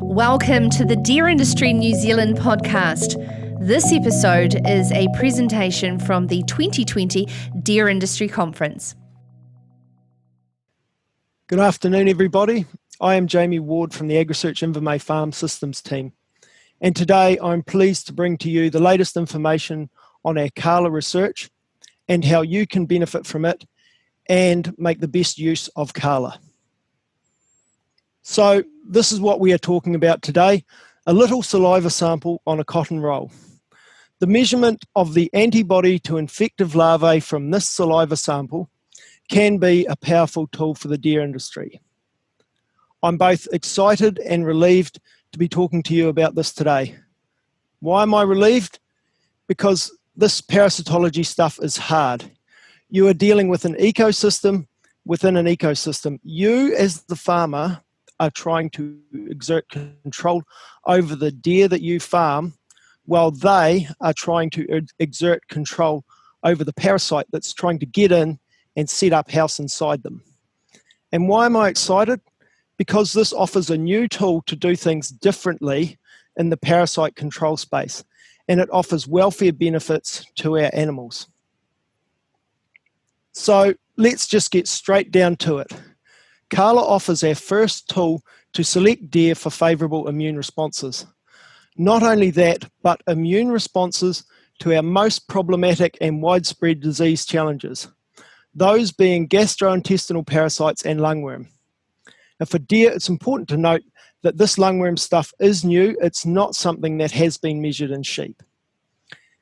Welcome to the Deer Industry New Zealand podcast. This episode is a presentation from the 2020 Deer Industry Conference. Good afternoon, everybody. I am Jamie Ward from the AgResearch Invermay Farm Systems team. And today I'm pleased to bring to you the latest information on our Kala research and how you can benefit from it and make the best use of Kala. So this is what we are talking about today, a little saliva sample on a cotton roll. The measurement of the antibody to infective larvae from this saliva sample can be a powerful tool for the deer industry. I'm both excited and relieved to be talking to you about this today. Why am I relieved? Because this parasitology stuff is hard. You are dealing with an ecosystem within an ecosystem. You, as the farmer, are trying to exert control over the deer that you farm, while they are trying to exert control over the parasite that's trying to get in and set up house inside them. And why am I excited? Because this offers a new tool to do things differently in the parasite control space, and it offers welfare benefits to our animals. So let's just get straight down to it. Kala offers our first tool to select deer for favourable immune responses. Not only that, but immune responses to our most problematic and widespread disease challenges, those being gastrointestinal parasites and lungworm. Now for deer, it's important to note that this lungworm stuff is new. It's not something that has been measured in sheep.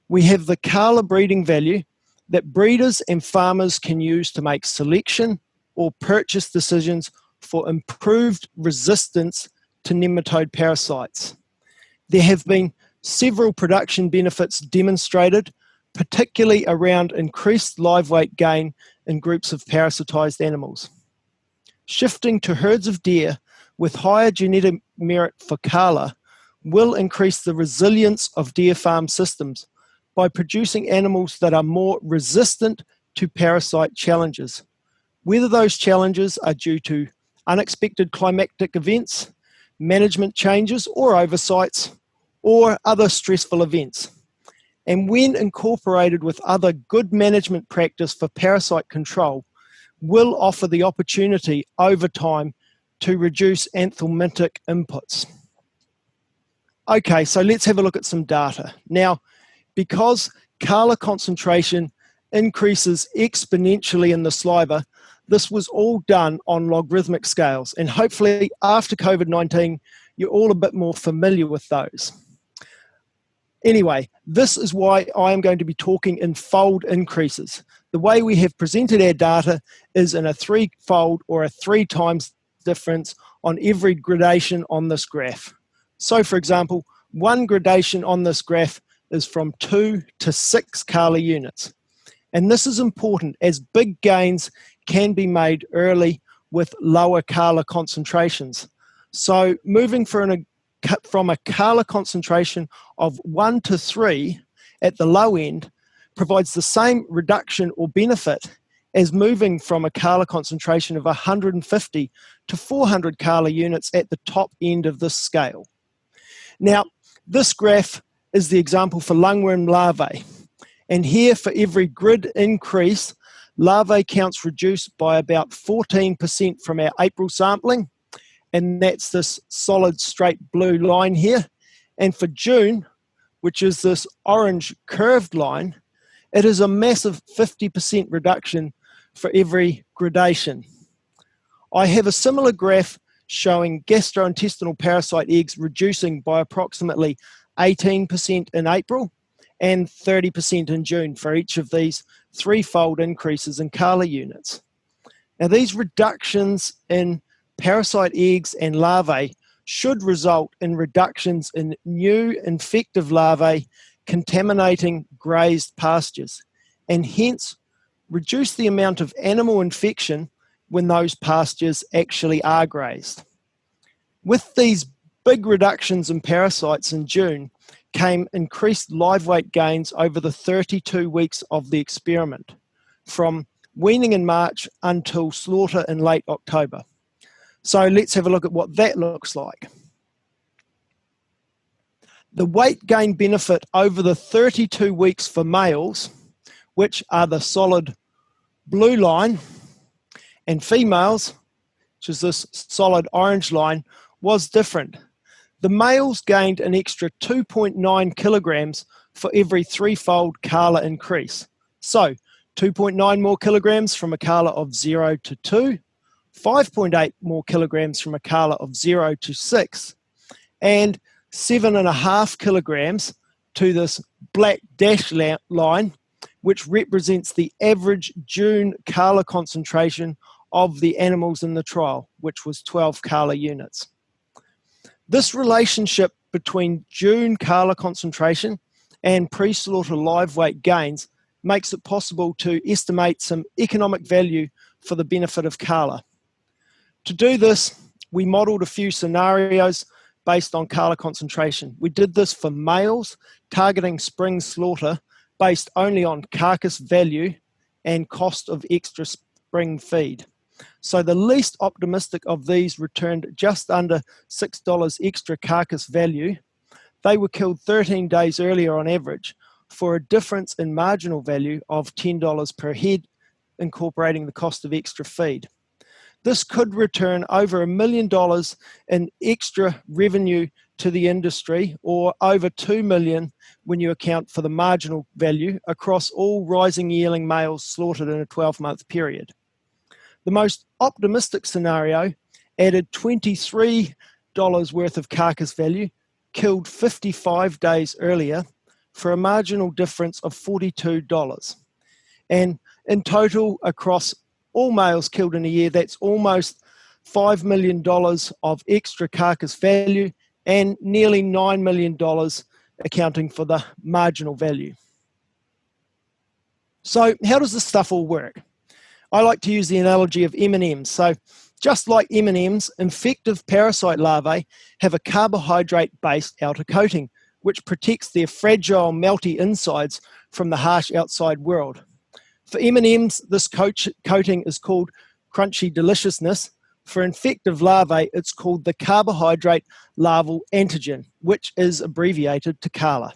We have the Kala breeding value that breeders and farmers can use to make selection or purchase decisions for improved resistance to nematode parasites. There have been several production benefits demonstrated, particularly around increased live weight gain in groups of parasitized animals. Shifting to herds of deer with higher genetic merit for Kala will increase the resilience of deer farm systems by producing animals that are more resistant to parasite challenges, whether those challenges are due to unexpected climatic events, management changes or oversights, or other stressful events. And when incorporated with other good management practice for parasite control, will offer the opportunity over time to reduce anthelmintic inputs. Okay, so let's have a look at some data. Now, because Kala concentration increases exponentially in the saliva, this was all done on logarithmic scales, and hopefully after COVID-19, you're all a bit more familiar with those. Anyway, this is why I am going to be talking in fold increases. The way we have presented our data is in a threefold or a 3 times difference on every gradation on this graph. So for example, one gradation on this graph is from 2 to 6 Kala units. And this is important as big gains can be made early with lower Kala concentrations. So moving from a Kala concentration of 1 to 3 at the low end provides the same reduction or benefit as moving from a Kala concentration of 150 to 400 Kala units at the top end of this scale. Now, this graph is the example for lungworm larvae. And here, for every grid increase, larvae counts reduced by about 14% from our April sampling, and that's this solid straight blue line here. And for June, which is this orange curved line, it is a massive 50% reduction for every gradation. I have a similar graph showing gastrointestinal parasite eggs reducing by approximately 18% in April and 30% in June for each of these threefold increases in Kala units. Now these reductions in parasite eggs and larvae should result in reductions in new infective larvae contaminating grazed pastures, and hence reduce the amount of animal infection when those pastures actually are grazed. With these big reductions in parasites in June came increased live weight gains over the 32 weeks of the experiment, from weaning in March until slaughter in late October. So let's have a look at what that looks like. The weight gain benefit over the 32 weeks for males, which are the solid blue line, and females, which is this solid orange line, was different. The males gained an extra 2.9 kilograms for every threefold Kala increase. So 2.9 more kilograms from a Kala of 0 to 2, 5.8 more kilograms from a Kala of 0 to 6, and 7.5 kilograms to this black dash line, which represents the average June Kala concentration of the animals in the trial, which was 12 Kala units. This relationship between June Kala concentration and pre-slaughter live weight gains makes it possible to estimate some economic value for the benefit of Kala. To do this, we modelled a few scenarios based on Kala concentration. We did this for males, targeting spring slaughter based only on carcass value and cost of extra spring feed. So the least optimistic of these returned just under $6 extra carcass value. They were killed 13 days earlier on average for a difference in marginal value of $10 per head, incorporating the cost of extra feed. This could return over $1 million in extra revenue to the industry, or over $2 million when you account for the marginal value across all rising yearling males slaughtered in a 12-month period. The most optimistic scenario added $23 worth of carcass value, killed 55 days earlier, for a marginal difference of $42. And in total, across all males killed in a year, that's almost $5 million of extra carcass value and nearly $9 million accounting for the marginal value. So how does this stuff all work? I like to use the analogy of M&Ms. So just like M&Ms, infective parasite larvae have a carbohydrate-based outer coating, which protects their fragile, melty insides from the harsh outside world. For M&Ms, this coating is called crunchy deliciousness. For infective larvae, it's called the carbohydrate larval antigen, which is abbreviated to KALA.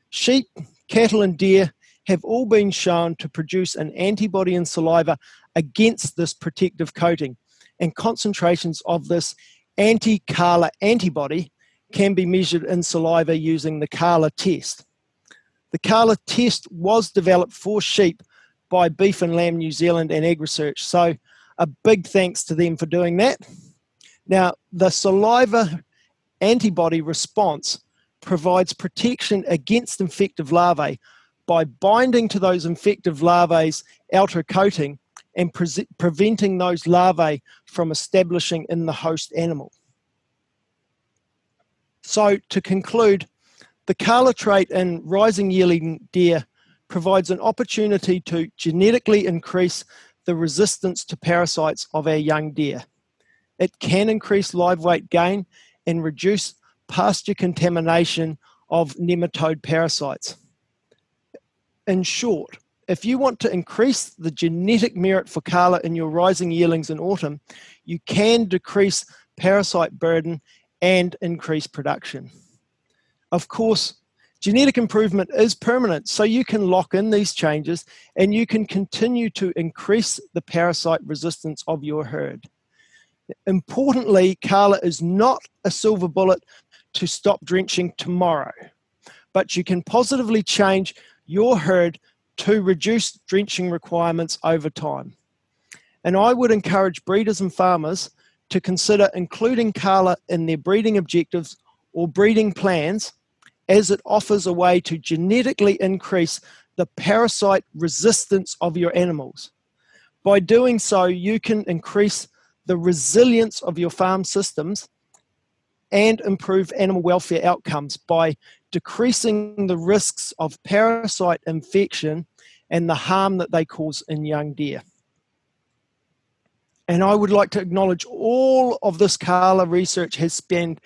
Sheep, cattle, and deer have all been shown to produce an antibody in saliva against this protective coating, and concentrations of this anti-KALA antibody can be measured in saliva using the KALA test. The KALA test was developed for sheep by Beef and Lamb New Zealand and AgResearch, so a big thanks to them for doing that. Now, the saliva antibody response provides protection against infective larvae by binding to those infective larvae's outer coating and preventing those larvae from establishing in the host animal. So to conclude, the KALA trait in rising yearling deer provides an opportunity to genetically increase the resistance to parasites of our young deer. It can increase live weight gain and reduce pasture contamination of nematode parasites. In short, if you want to increase the genetic merit for KALA in your rising yearlings in autumn, you can decrease parasite burden and increase production. Of course, genetic improvement is permanent, so you can lock in these changes and you can continue to increase the parasite resistance of your herd. Importantly, KALA is not a silver bullet to stop drenching tomorrow, but you can positively change your herd to reduce drenching requirements over time. And I would encourage breeders and farmers to consider including KALA in their breeding objectives or breeding plans, as it offers a way to genetically increase the parasite resistance of your animals. By doing so, you can increase the resilience of your farm systems and improve animal welfare outcomes by decreasing the risks of parasite infection and the harm that they cause in young deer. And I would like to acknowledge all of this KALA research has spanned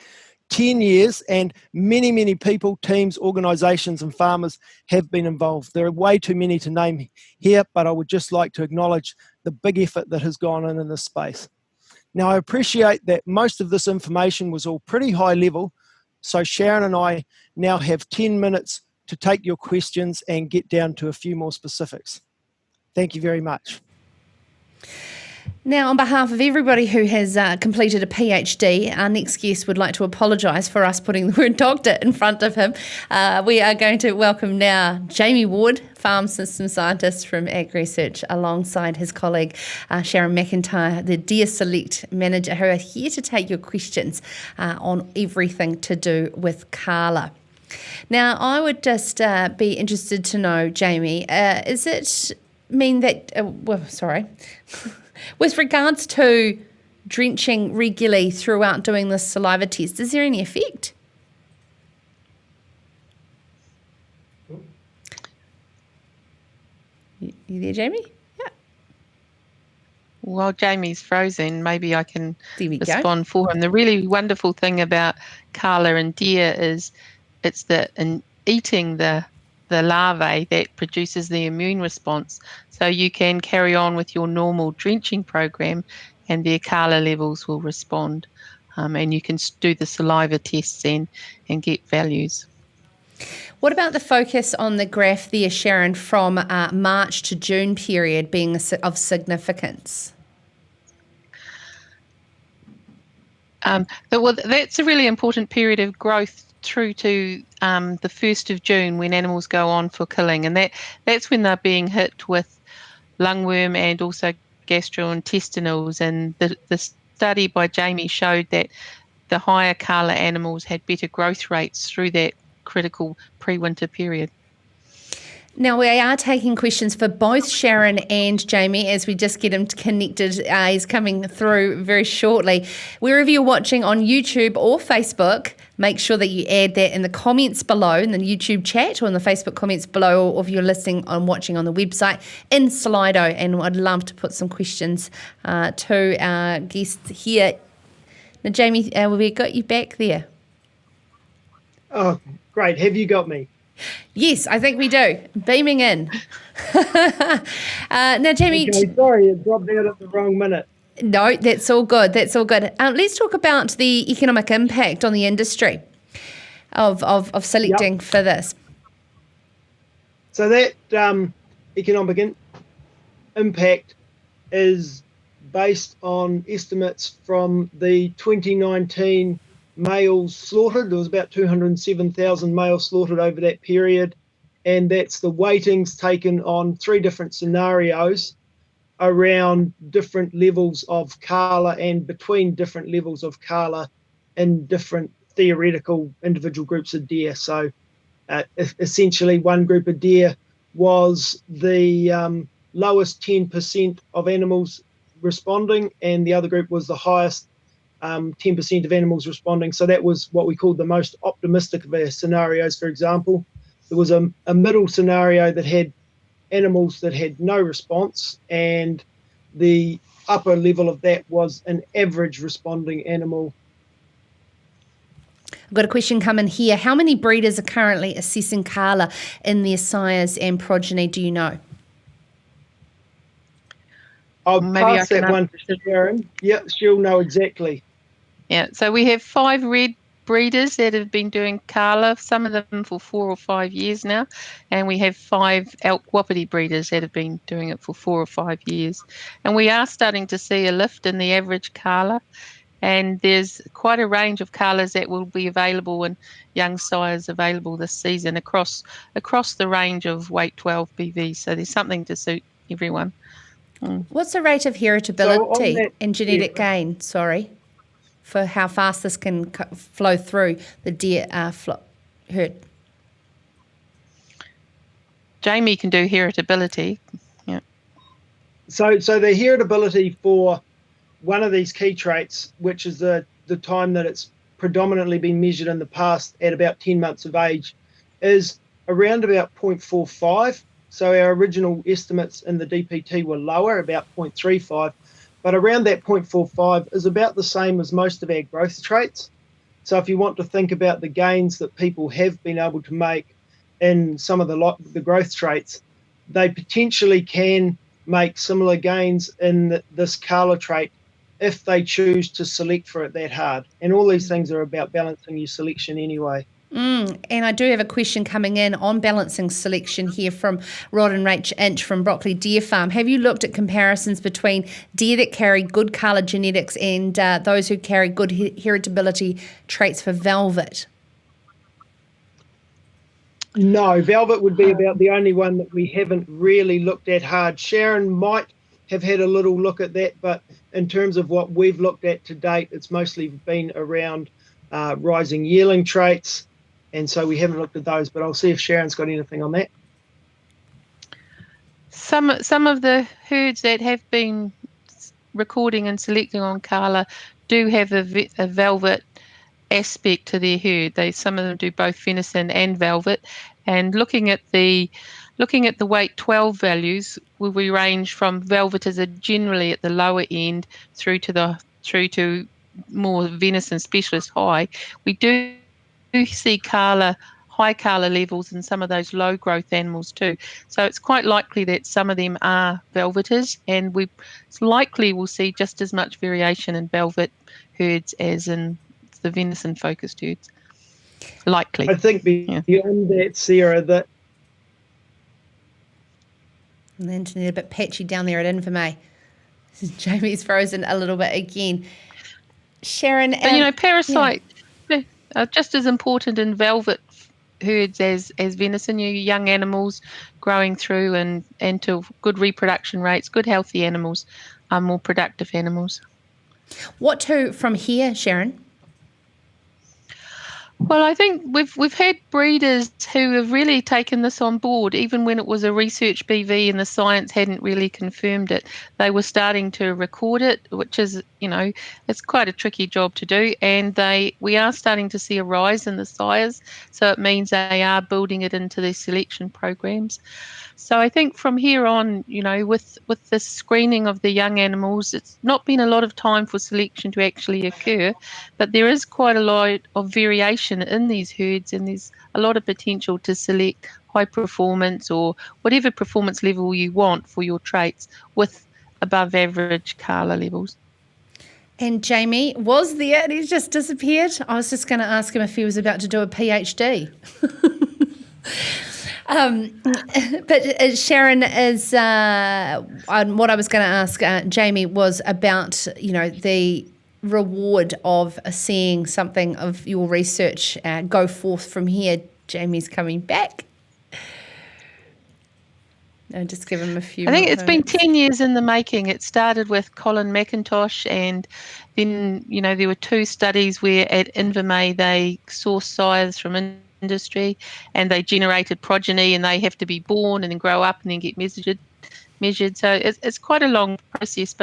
10 years, and many, many people, teams, organisations and farmers have been involved. There are way too many to name here, but I would just like to acknowledge the big effort that has gone in this space. Now, I appreciate that most of this information was all pretty high level, So Sharon and I now have 10 minutes to take your questions and get down to a few more specifics. Thank you very much. Now, on behalf of everybody who has completed a PhD, our next guest would like to apologise for us putting the word doctor in front of him. We are going to welcome now Jamie Ward, Farm System Scientist from Ag Research, alongside his colleague Sharon McIntyre, the Deer Select Manager, who are here to take your questions on everything to do with Kala. Now, I would just be interested to know, Jamie, is it mean that, with regards to drenching regularly throughout doing this saliva test, is there any effect? You there, Jamie? Yeah. While Jamie's frozen, maybe I can respond go. for him. The really wonderful thing about Kala and deer is it's in eating the larvae that produces the immune response. So you can carry on with your normal drenching program and their Kala levels will respond. And you can do the saliva tests and get values. What about the focus on the graph there, Sharon, from March to June period being of significance? That's a really important period of growth through to the 1st of June when animals go on for killing. And that's when they're being hit with lungworm and also gastrointestinals. And the study by Jamie showed that the higher Kala animals had better growth rates through that critical pre-winter period. Now, we are taking questions for both Sharon and Jamie as we just get him connected. He's coming through very shortly. Wherever you're watching on YouTube or Facebook, make sure that you add that in the comments below, in the YouTube chat or in the Facebook comments below, or if you're listening and watching on the website in Slido. And I'd love to put some questions to our guests here. Now, Jamie, we got you back there. Oh, great. Have you got me? Yes, I think we do. Beaming in. Now, Jamie. Okay, sorry, it dropped out at the wrong minute. No, that's all good. That's all good. Let's talk about the economic impact on the industry of selecting for this. So that economic impact is based on estimates from the 2019 males slaughtered. There was about 207,000 males slaughtered over that period, and that's the weightings taken on 3 different scenarios around different levels of Kala and between different levels of Kala in different theoretical individual groups of deer. So essentially one group of deer was the lowest 10% of animals responding, and the other group was the highest 10% of animals responding. So that was what we called the most optimistic of our scenarios. For example, there was a middle scenario that had animals that had no response, and the upper level of that was an average responding animal. I've got a question coming here. How many breeders are currently assessing Kala in their sires and progeny, do you know? I'll pass that one to Sharon. Yeah, she'll know exactly. Yeah, so we have 5 red breeders that have been doing Kala, some of them for 4 or 5 years now, and we have 5 elk wapiti breeders that have been doing it for 4 or 5 years. And we are starting to see a lift in the average Kala, and there's quite a range of Kalas that will be available and young sires available this season across the range of weight 12 BV, so there's something to suit everyone. What's the rate of heritability and genetic gain, for how fast this can flow through the deer herd? Jamie can do heritability. Yeah. So the heritability for one of these key traits, which is the time that it's predominantly been measured in the past at about 10 months of age, is around about 0.45. So our original estimates in the DPT were lower, about 0.35. But around that 0.45 is about the same as most of our growth traits. So if you want to think about the gains that people have been able to make in some of the growth traits, they potentially can make similar gains in this Kala trait if they choose to select for it that hard. And all these things are about balancing your selection anyway. And I do have a question coming in on balancing selection here from Rod and Rach Inch from Broccoli Deer Farm. Have you looked at comparisons between deer that carry good Kala genetics and those who carry good heritability traits for velvet? No, velvet would be about the only one that we haven't really looked at hard. Sharon might have had a little look at that, but in terms of what we've looked at to date, it's mostly been around rising yearling traits, and so we haven't looked at those, but I'll see if Sharon's got anything on that. Some of the herds that have been recording and selecting on Kala do have a velvet aspect to their herd. Some of them do both venison and velvet, and looking at the weight 12 values, where we range from velvet as generally at the lower end through to more venison specialist high, we do see high Kala levels in some of those low growth animals too. So it's quite likely that some of them are velveters, and we likely will see just as much variation in velvet herds as in the venison focused herds. Likely. I think beyond that, Sarah, that the internet a bit patchy down there at Infome. Jamie's frozen a little bit again. Sharon, but parasite are just as important in velvet herds as venison. Young animals growing through and to good reproduction rates, good healthy animals are more productive animals. What to from here, Sharon? Well, I think we've had breeders who have really taken this on board, even when it was a research BV and the science hadn't really confirmed it. They were starting to record it, which is, it's quite a tricky job to do. And we are starting to see a rise in the sires, so it means they are building it into their selection programs. So I think from here on, with the screening of the young animals, it's not been a lot of time for selection to actually occur, but there is quite a lot of variation in these herds, and there's a lot of potential to select high performance or whatever performance level you want for your traits with above average Kala levels. And Jamie was there, and he's just disappeared. I was just going to ask him if he was about to do a PhD. But Sharon is what I was going to ask Jamie was about the reward of seeing something of your research go forth from here. Jamie's coming back. No, just give him a few. I think it's moments. been 10 years in the making. It started with Colin McIntosh, and then there were 2 studies where at Invame they sourced sires from industry, and they generated progeny, and they have to be born and then grow up and then get measured. So it's quite a long process,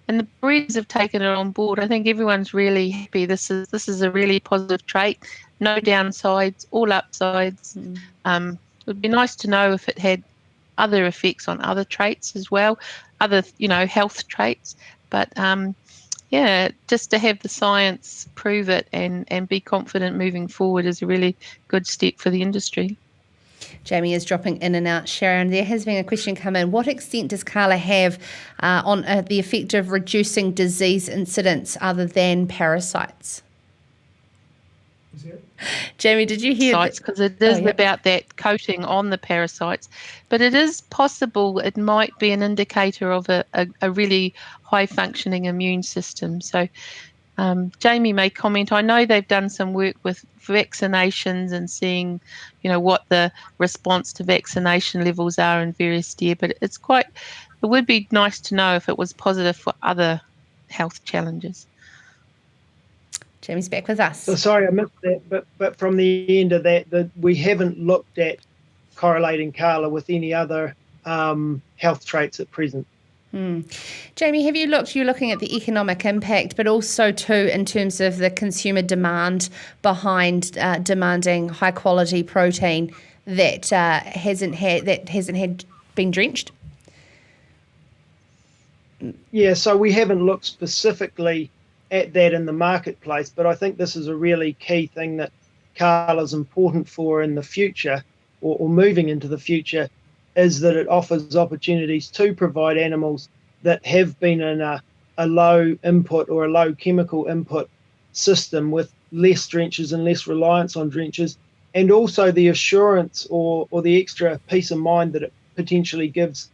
and the breeders have taken it on board. I think everyone's really happy. This is a really positive trait. No downsides, all upsides. It would be nice to know if it had other effects on other traits as well, other health traits. But just to have the science prove it and be confident moving forward is a really good step for the industry. Jamie is dropping in and out. Sharon, there has been a question come in. What extent does Kala have on the effect of reducing disease incidence other than parasites? Jamie, did you hear? Because it is about that coating on the parasites, but it is possible it might be an indicator of a really high functioning immune system. So Jamie may comment. I know they've done some work with vaccinations and seeing, what the response to vaccination levels are in various deer, but it would be nice to know if it was positive for other health challenges. Jamie's back with us. So sorry, I missed that, but from the end of that we haven't looked at correlating Kala with any other health traits at present. Jamie, have you looked? You're looking at the economic impact, but also too in terms of the consumer demand behind demanding high quality protein that hasn't been drenched. Yeah, so we haven't looked specifically at that in the marketplace, but I think this is a really key thing that Kala is important for in the future, or moving into the future, is that it offers opportunities to provide animals that have been in a a low input or a low chemical input system with less drenches and less reliance on drenches, and also the assurance or the extra peace of mind that it potentially gives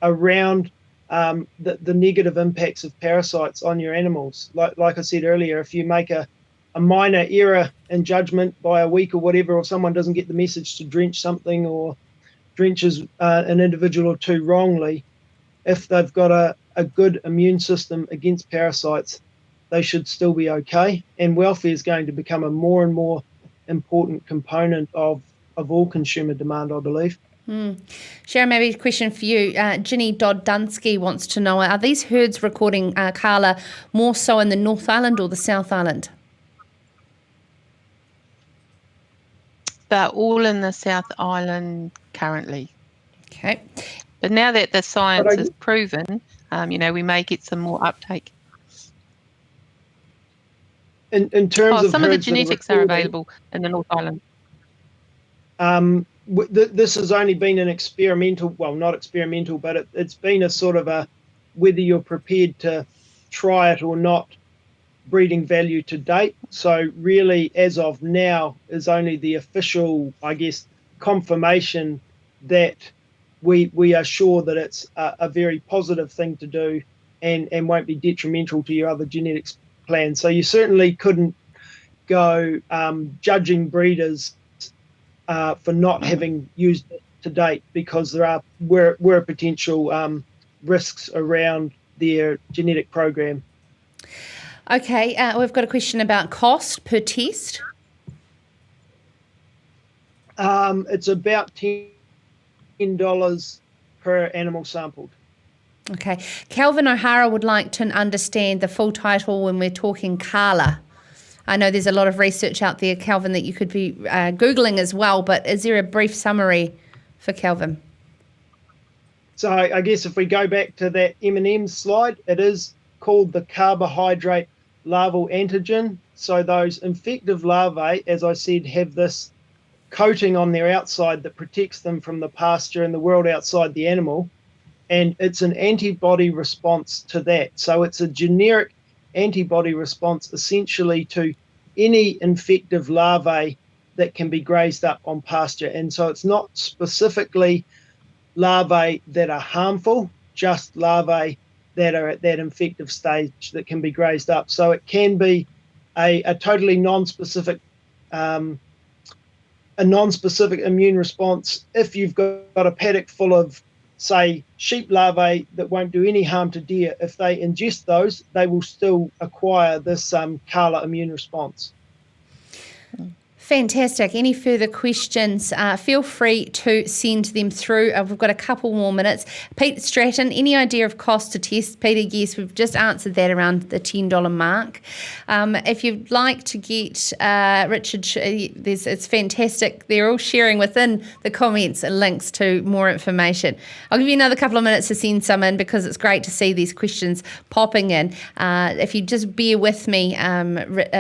around the negative impacts of parasites on your animals. Like I said earlier, if you make a minor error in judgment by a week or whatever, or someone doesn't get the message to drench something or drenches an individual or two wrongly, if they've got a good immune system against parasites, they should still be okay. And welfare is going to become a more and more important component of all consumer demand, I believe. Sharon, maybe a question for you. Ginny Dodd-Dunsky wants to know, are these herds recording Kala more so in the North Island or the South Island? They're all in the South Island currently. Okay. But now that the science is proven, we may get some more uptake. In terms of some of the genetics are available in the North Island. This has only been an experimental, well, not experimental, but it's been a sort of a whether you're prepared to try it or not breeding value to date. So really, as of now, is only the official, I guess, confirmation that we are sure that it's a very positive thing to do and won't be detrimental to your other genetics plans. So you certainly couldn't go judging breeders for not having used it to date, because there were potential risks around their genetic program. Okay, we've got a question about cost per test. It's about $10 per animal sampled. Okay. Calvin O'Hara would like to understand the full title when we're talking Kala. I know there's a lot of research out there, Calvin, that you could be Googling as well, but is there a brief summary for Calvin? So I guess if we go back to that M&M slide, it is called the carbohydrate larval antigen. So those infective larvae, as I said, have this coating on their outside that protects them from the pasture and the world outside the animal. And it's an antibody response to that. So it's a generic antibody response essentially to any infective larvae that can be grazed up on pasture. And so it's not specifically larvae that are harmful, just larvae that are at that infective stage that can be grazed up. So it can be a totally non-specific immune response. If you've got a paddock full of, say, sheep larvae that won't do any harm to deer, if they ingest those, they will still acquire this Kala immune response. Fantastic. Any further questions, feel free to send them through. We've got a couple more minutes. Pete Stratton, any idea of cost to test? Peter, yes, we've just answered that around the $10 mark. If you'd like to get Richard, it's fantastic. They're all sharing within the comments links to more information. I'll give you another couple of minutes to send some in because it's great to see these questions popping in. If you just bear with me,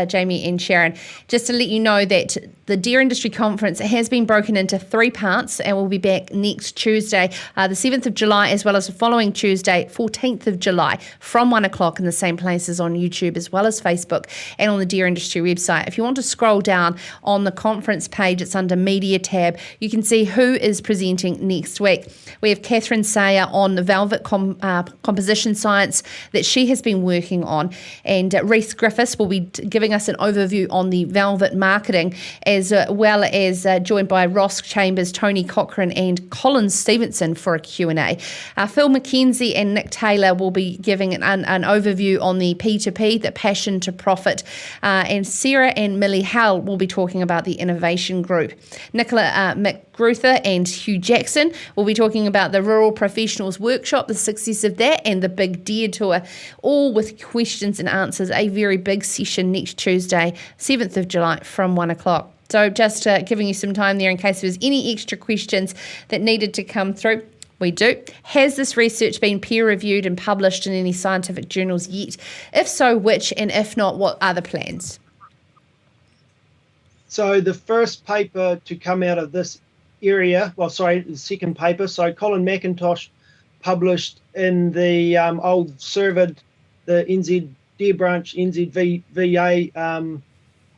Jamie and Sharon, just to let you know that the Deer Industry Conference has been broken into 3 parts and we'll be back next Tuesday, the 7th of July, as well as the following Tuesday, 14th of July, from 1 o'clock in the same places on YouTube as well as Facebook and on the Deer Industry website. If you want to scroll down on the conference page, it's under Media tab. You can see who is presenting next week. We have Catherine Sayer on the velvet composition science that she has been working on, and Reese Griffiths will be giving us an overview on the velvet marketing, as well as joined by Ross Chambers, Tony Cochran and Colin Stevenson for a Q&A. Phil McKenzie and Nick Taylor will be giving an overview on the P2P, the passion to profit, and Sarah and Millie Howell will be talking about the innovation group. Nicola McGruther and Hugh Jackson will be talking about the Rural Professionals Workshop, the success of that, and the Big Deer Tour, all with questions and answers. A very big session next Tuesday, 7th of July from 1 o'clock. So just giving you some time there in case there's any extra questions that needed to come through. We do. Has this research been peer-reviewed and published in any scientific journals yet? If so, which? And if not, what are the plans? So the first paper to come out of this area, the second paper, so Colin McIntosh published in the old Cervid the NZ Deer Branch, NZVA,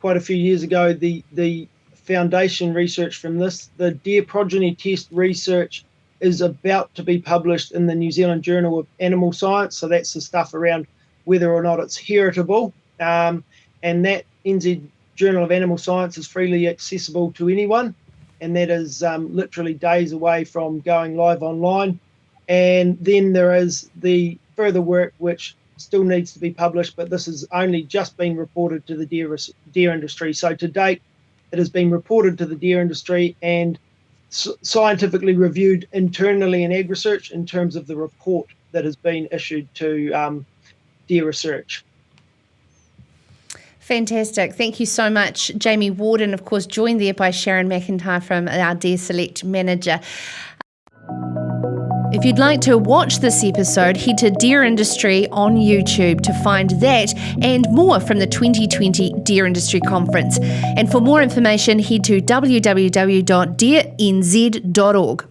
quite a few years ago, the foundation research from this, the deer progeny test research is about to be published in the New Zealand Journal of Animal Science. So that's the stuff around whether or not it's heritable. And that NZ Journal of Animal Science is freely accessible to anyone. And that is literally days away from going live online. And then there is the further work which still needs to be published, but this has only just been reported to the deer industry. So to date, it has been reported to the deer industry and scientifically reviewed internally in Ag Research in terms of the report that has been issued to Deer Research. Fantastic. Thank you so much, Jamie Ward, and of course joined there by Sharon McIntyre from our Deer Select manager. If you'd like to watch this episode, head to Deer Industry on YouTube to find that and more from the 2020 Deer Industry Conference. And for more information, head to www.deernz.org.